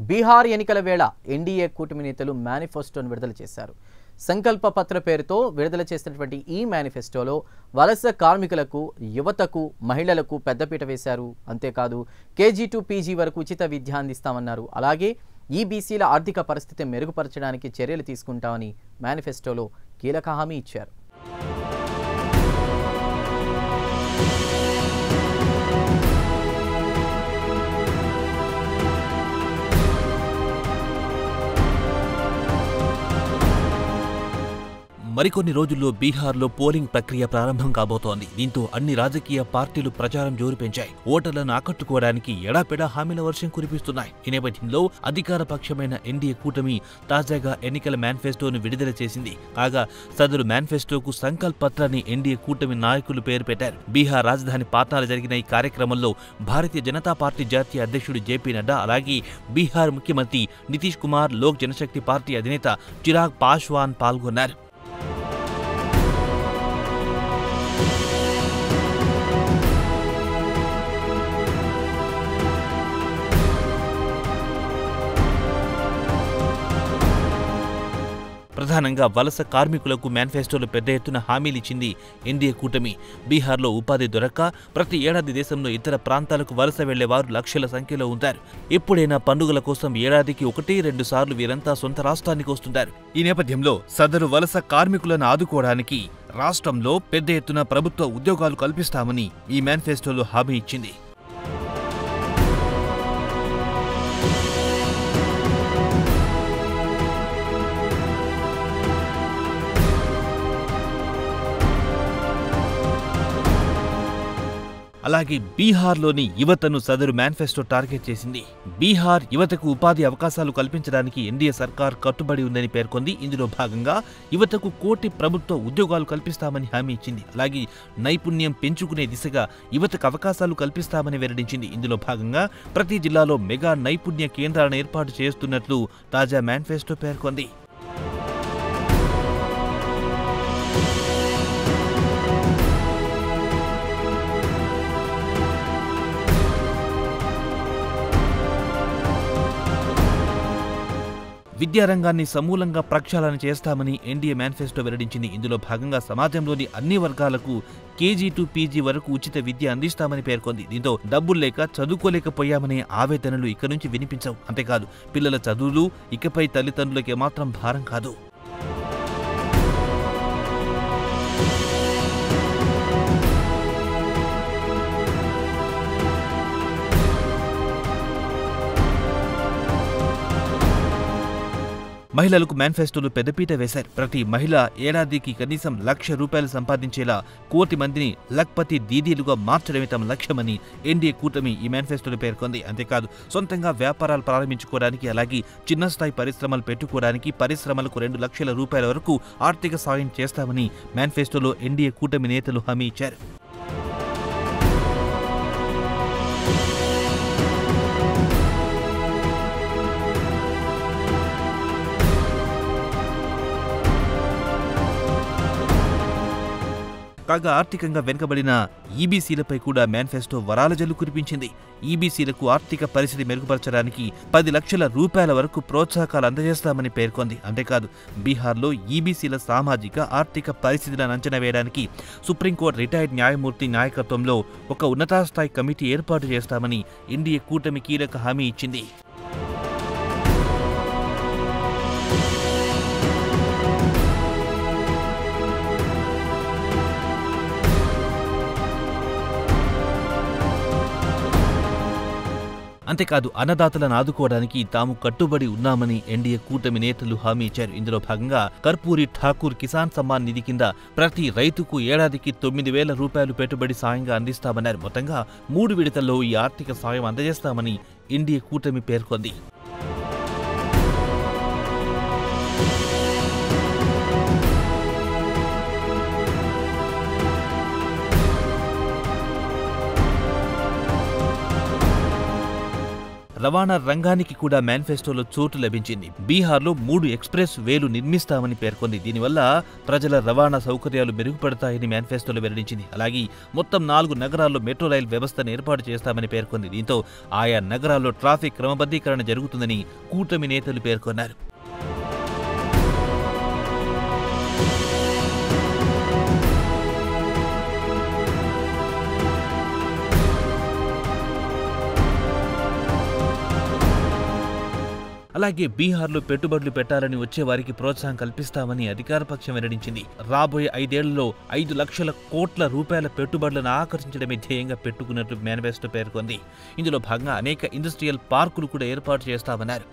బీహార్ ఎన్నికల వేళ ఎన్డీఏ కూటమి నేతలు మేనిఫెస్టోను విడుదల చేశారు. సంకల్ప పత్ర పేరుతో విడుదల చేసినటువంటి ఈ మేనిఫెస్టోలో వలస కార్మికులకు, యువతకు, మహిళలకు పెద్దపీట వేశారు. అంతేకాదు కేజీ టు పీజీ వరకు ఉచిత విద్య అందిస్తామన్నారు. అలాగే ఈబీసీల ఆర్థిక పరిస్థితి మెరుగుపరచడానికి చర్యలు తీసుకుంటామని మేనిఫెస్టోలో కీలక హామీ ఇచ్చారు. మరికొన్ని రోజుల్లో బీహార్లో పోలింగ్ ప్రక్రియ ప్రారంభం కాబోతోంది. దీంతో అన్ని రాజకీయ పార్టీలు ప్రచారం జోరు పెంచాయి. ఓటర్లను ఆకట్టుకోవడానికి ఎడాపెడా హామీల వర్షం కురిపిస్తున్నాయి. ఈ నేపథ్యంలో అధికార పక్షమైన ఎన్డీఏ కూటమి తాజాగా ఎన్నికల మేనిఫెస్టోను విడుదల చేసింది. కాగా సదరు మేనిఫెస్టోకు సంకల్ప పత్రాన్ని ఎన్డీఏ కూటమి నాయకులు పేరు పెట్టారు. బీహార్ రాజధాని పాట్నాలో జరిగిన ఈ కార్యక్రమంలో భారతీయ జనతా పార్టీ జాతీయ అధ్యక్షుడు జేపీ నడ్డా, అలాగే బీహార్ ముఖ్యమంత్రి నితీష్ కుమార్, లోక్ జనశక్తి పార్టీ అధినేత చిరాగ్ పాస్వాన్ పాల్గొన్నారు. ప్రధానంగా వలస కార్మికులకు మేనిఫెస్టోలో పెద్ద ఎత్తున హామీలిచ్చింది ఎన్డీఏ కూటమి. బీహార్లో ఉపాధి దొరక్క ప్రతి ఏడాది దేశంలో ఇతర ప్రాంతాలకు వలస వెళ్లేవారు లక్షల సంఖ్యలో ఉంటారు. ఎప్పుడైనా పండుగల కోసం ఏడాదికి 1-2 సార్లు వీరంతా సొంత రాష్ట్రానికి వస్తుంటారు. ఈ నేపథ్యంలో సదరు వలస కార్మికులను ఆదుకోవడానికి రాష్ట్రంలో పెద్ద ఎత్తున ప్రభుత్వ ఉద్యోగాలు కల్పిస్తామని ఈ మేనిఫెస్టోలో హామీ ఇచ్చింది. అలాగే బీహార్లోని యువతను సదరు మేనిఫెస్టో టార్గెట్ చేసింది. బీహార్ యువతకు ఉపాధి అవకాశాలు కల్పించడానికి ఎన్డీఏ సర్కార్ కట్టుబడి ఉందని పేర్కొంది. ఇందులో భాగంగా యువతకు 1 కోటి ప్రభుత్వ ఉద్యోగాలు కల్పిస్తామని హామీ ఇచ్చింది. అలాగే నైపుణ్యం పెంచుకునే దిశగా యువతకు అవకాశాలు కల్పిస్తామని వెల్లడించింది. ఇందులో భాగంగా ప్రతి జిల్లాలో మెగా నైపుణ్య కేంద్రాలను ఏర్పాటు చేస్తున్నట్లు తాజా మేనిఫెస్టో పేర్కొంది. విద్యారంగాన్ని సమూలంగా ప్రక్షాళన చేస్తామని ఎన్డీఏ మేనిఫెస్టో వెల్లడించింది. ఇందులో భాగంగా సమాజంలోని అన్ని వర్గాలకు కేజీ టు పీజీ వరకు ఉచిత విద్య అందిస్తామని పేర్కొంది. దీంతో డబ్బులు లేక చదువుకోలేకపోయామనే ఆవేదనలు ఇక నుంచి వినిపించవు. అంతేకాదు పిల్లల చదువులు ఇకపై తల్లిదండ్రులకి మాత్రం భారం కాదు. మహిళలకు మేనిఫెస్టోలో పెద్దపీట వేశారు. ప్రతి మహిళ ఏడాదికి కనీసం ₹1,00,000 సంపాదించేలా 1 కోటి మందిని లఖ్పతి దీదీలుగా మార్చడమే తమ లక్ష్యమని ఎన్డీఏ కూటమి ఈ మేనిఫెస్టోలో పేర్కొంది. అంతేకాదు సొంతంగా వ్యాపారాలు ప్రారంభించుకోవడానికి, అలాగే చిన్న స్థాయి పరిశ్రమలు పెట్టుకోవడానికి పరిశ్రమలకు ₹2,00,000 వరకు ఆర్థిక సాయం చేస్తామని మేనిఫెస్టోలో ఎన్డీఏ కూటమి నేతలు హామీ ఇచ్చారు. కాగా ఆర్థికంగా వెనుకబడిన ఈబీసీలపై కూడా మేనిఫెస్టో వరాల జల్లు కురిపించింది. ఈబీసీలకు ఆర్థిక పరిస్థితి మెరుగుపరచడానికి ₹10,00,000 వరకు ప్రోత్సాహకాలు అందజేస్తామని పేర్కొంది. అంతేకాదు బీహార్లో ఈబీసీల సామాజిక ఆర్థిక పరిస్థితులను అంచనా వేయడానికి సుప్రీంకోర్టు రిటైర్డ్ న్యాయమూర్తి నాయకత్వంలో ఒక ఉన్నతాస్థాయి కమిటీ ఏర్పాటు చేస్తామని ఎన్డీఏ కూటమి కీలక హామీ ఇచ్చింది. అంతేకాదు అన్నదాతలను ఆదుకోవడానికి తాము కట్టుబడి ఉన్నామని ఎన్డీఏ కూటమి నేతలు హామీ ఇచ్చారు. ఇందులో భాగంగా కర్పూరి ఠాకూర్ కిసాన్ సమ్మాన్ నిధి కింద ప్రతి రైతుకు ఏడాదికి ₹9,000 పెట్టుబడి సాయంగా అందిస్తామన్నారు. మొత్తంగా 3 విడతల్లో ఈ ఆర్థిక సాయం అందజేస్తామని ఎన్డీఏ కూటమి పేర్కొంది. రవాణా రంగానికి కూడా మేనిఫెస్టోలో చోటు లభించింది. బీహార్లో 3 ఎక్స్ప్రెస్ వేలు నిర్మిస్తామని పేర్కొంది. దీనివల్ల ప్రజల రవాణా సౌకర్యాలు మెరుగుపడతాయని మేనిఫెస్టోలో వెల్లడించింది. అలాగే మొత్తం 4 నగరాల్లో మెట్రో రైల్ వ్యవస్థను ఏర్పాటు చేస్తామని పేర్కొంది. దీంతో ఆయా నగరాల్లో ట్రాఫిక్ క్రమబద్ధీకరణ జరుగుతుందని కూటమి నేతలు పేర్కొన్నారు. అలాగే బీహార్లో పెట్టుబడులు పెట్టాలని వచ్చే వారికి ప్రోత్సాహం కల్పిస్తామని అధికార పక్షం వెల్లడించింది. రాబోయే 5 ఏళ్లలో 5 లక్షల కోట్ల రూపాయల పెట్టుబడులను ఆకర్షించడమే ధ్యేయంగా పెట్టుకున్నట్లు మేనిఫెస్టో పేర్కొంది. ఇందులో భాగంగా అనేక ఇండస్ట్రియల్ పార్కులు కూడా ఏర్పాటు చేస్తామన్నారు.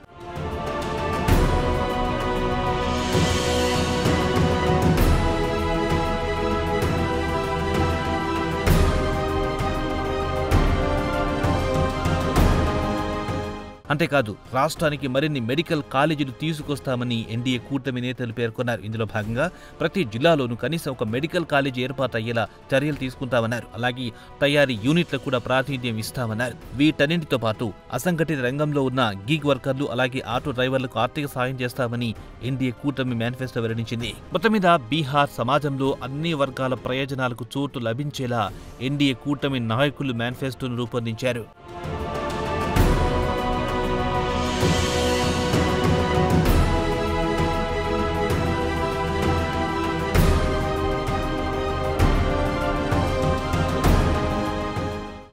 అంతేకాదు రాష్ట్రానికి మరిన్ని మెడికల్ కాలేజీలు తీసుకొస్తామని ఎన్డీఏ కూటమి నేతలు పేర్కొన్నారు. ఇందులో భాగంగా ప్రతి జిల్లాలోనూ కనీసం ఒక మెడికల్ కాలేజీ ఏర్పాటు అయ్యేలా చర్యలు తీసుకుంటామన్నారు. అలాగే తయారీ యూనిట్లకు కూడా ప్రాతినిధ్యం ఇస్తామన్నారు. వీటన్నింటితో పాటు అసంఘటిత రంగంలో ఉన్న గిగ్ వర్కర్లు అలాగే ఆటో డ్రైవర్లకు ఆర్థిక సాయం చేస్తామని ఎన్డీఏ కూటమి మేనిఫెస్టో వెల్లడించింది. మొత్తం మీద బీహార్ సమాజంలో అన్ని వర్గాల ప్రయోజనాలకు చోటు లభించేలా ఎన్డీఏ కూటమి నాయకులు మేనిఫెస్టోను రూపొందించారు.